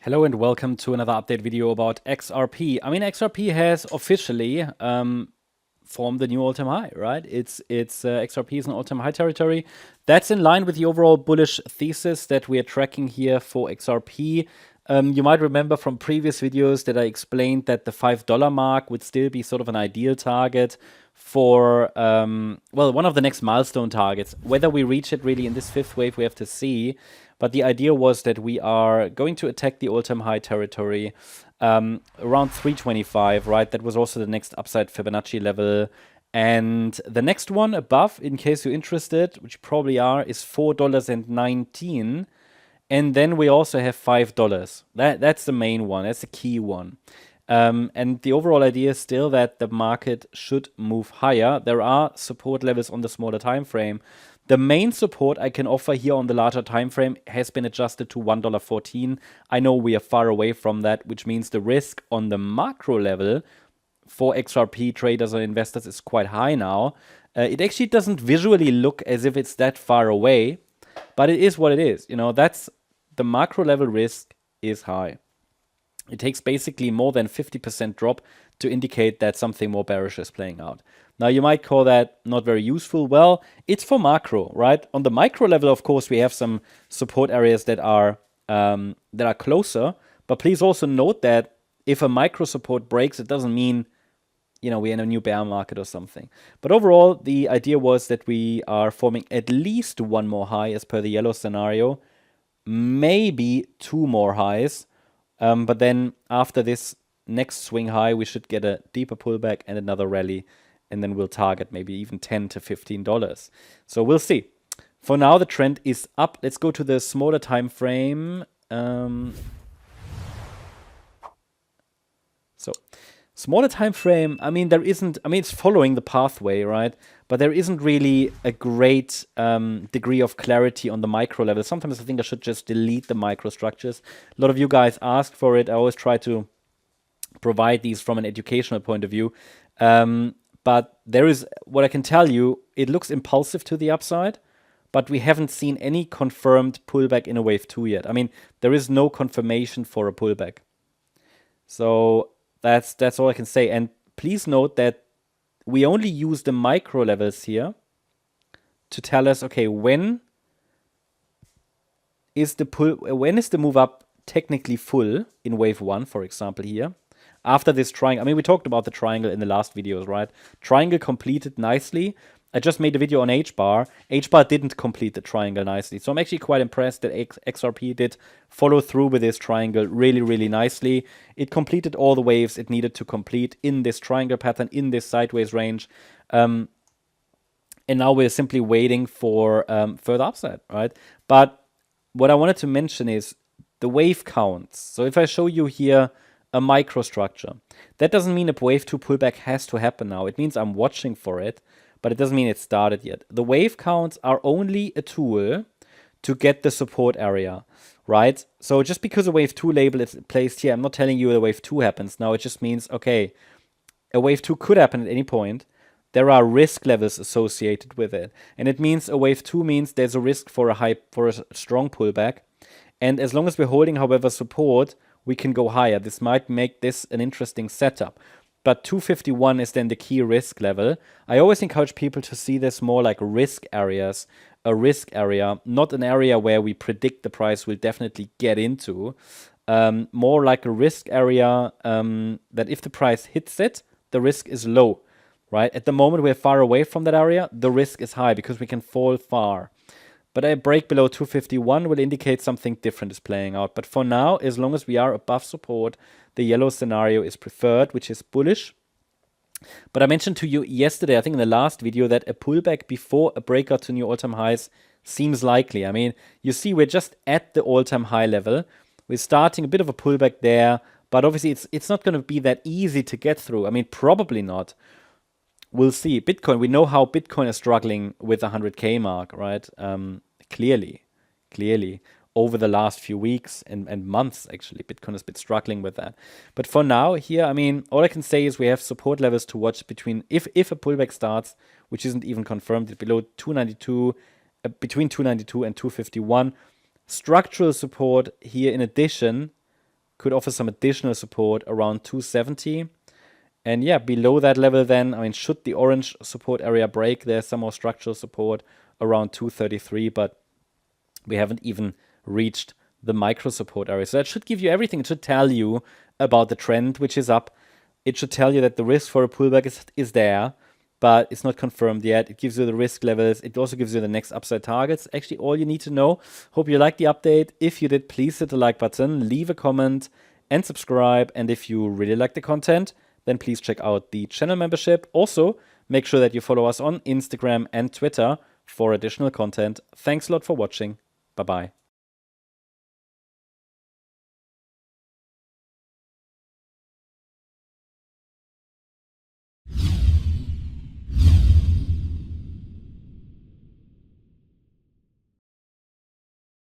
Hello and welcome to another update video about XRP. I mean, XRP has officially formed the new all-time high, right? XRP is an all-time high territory. That's in line with the overall bullish thesis that we are tracking here for XRP. You might remember from previous videos that I explained that the $5 mark would still be sort of an ideal target for, one of the next milestone targets. Whether we reach it really in this fifth wave, we have to see. But the idea was that we are going to attack the all-time high territory around 325, right? That was also the next upside Fibonacci level. And the next one above, in case you're interested, which you probably are, is $4.19. And then we also have $5. That's the main one. That's the key one. And the overall idea is still that the market should move higher. There are support levels on the smaller time frame. The main support I can offer here on the larger time frame has been adjusted to $1.14. I know we are far away from that, which means the risk on the macro level for XRP traders or investors is quite high now. It actually doesn't visually look as if it's that far away, but it is what it is. You know, that's the macro level risk is high. It takes basically more than 50% drop to indicate that something more bearish is playing out. Now, you might call that not very useful. Well, it's for macro, right? On the micro level, of course, we have some support areas that are closer. But please also note that if a micro support breaks, it doesn't mean, you know, we're in a new bear market or something. But overall, the idea was that we are forming at least one more high as per the yellow scenario, maybe two more highs. But then after this next swing high, we should get a deeper pullback and another rally. And then we'll target maybe even $10 to $15. So we'll see. For now, the trend is up. Let's go to the smaller time frame. So smaller time frame, I mean, it's following the pathway, right? But there isn't really a great degree of clarity on the micro level. Sometimes I think I should just delete the microstructures. A lot of you guys ask for it. I always try to provide these from an educational point of view. But there is, what I can tell you, it looks impulsive to the upside, but we haven't seen any confirmed pullback in a wave 2 yet. I mean, there is no confirmation for a pullback. So that's all I can say. And please note that we only use the micro levels here to tell us, okay, when is the move up technically full in wave 1, for example, here? After this triangle, I mean, we talked about the triangle in the last videos, right? Triangle completed nicely. I just made a video on H-bar. H-bar didn't complete the triangle nicely. So I'm actually quite impressed that XRP did follow through with this triangle really, really nicely. It completed all the waves it needed to complete in this triangle pattern, in this sideways range. And now we're simply waiting for further upside, right? But what I wanted to mention is the wave counts. So if I show you here a microstructure, that doesn't mean a wave 2 pullback has to happen now. It means I'm watching for it, but it doesn't mean it started yet. The wave counts are only a tool to get the support area, right? So just because a wave 2 label is placed here, I'm not telling you the wave 2 happens. Now it just means, okay, a wave 2 could happen at any point. There are risk levels associated with it. And it means a wave 2 means there's a risk for a strong pullback. And as long as we're holding, however, support, we can go higher. This might make this an interesting setup. But 251 is then the key risk level. I always encourage people to see this more like risk areas, a risk area, not an area where we predict the price will definitely get into. More like a risk area that if the price hits it, the risk is low, right? At the moment, we're far away from that area. The risk is high because we can fall far. But a break below 251 will indicate something different is playing out. But for now, as long as we are above support, the yellow scenario is preferred, which is bullish. But I mentioned to you yesterday, I think in the last video, that a pullback before a breakout to new all-time highs seems likely. I mean, you see we're just at the all-time high level. We're starting a bit of a pullback there, but obviously it's not going to be that easy to get through. I mean, probably not. We'll see. Bitcoin, we know how Bitcoin is struggling with the 100K mark, right? Clearly, over the last few weeks and months, actually, Bitcoin has been struggling with that. But for now, here, I mean, all I can say is we have support levels to watch between, if a pullback starts, which isn't even confirmed, below 292, between 292 and 251. Structural support here in addition could offer some additional support around 270. And yeah, below that level then, I mean, should the orange support area break, there's some more structural support around 233, but we haven't even reached the micro support area. So that should give you everything. It should tell you about the trend, which is up. It should tell you that the risk for a pullback is there, but it's not confirmed yet. It gives you the risk levels. It also gives you the next upside targets. Actually, all you need to know. Hope you liked the update. If you did, please hit the like button, leave a comment, and subscribe. And if you really like the content, then please check out the channel membership. Also, make sure that you follow us on Instagram and Twitter for additional content. Thanks a lot for watching. Bye-bye.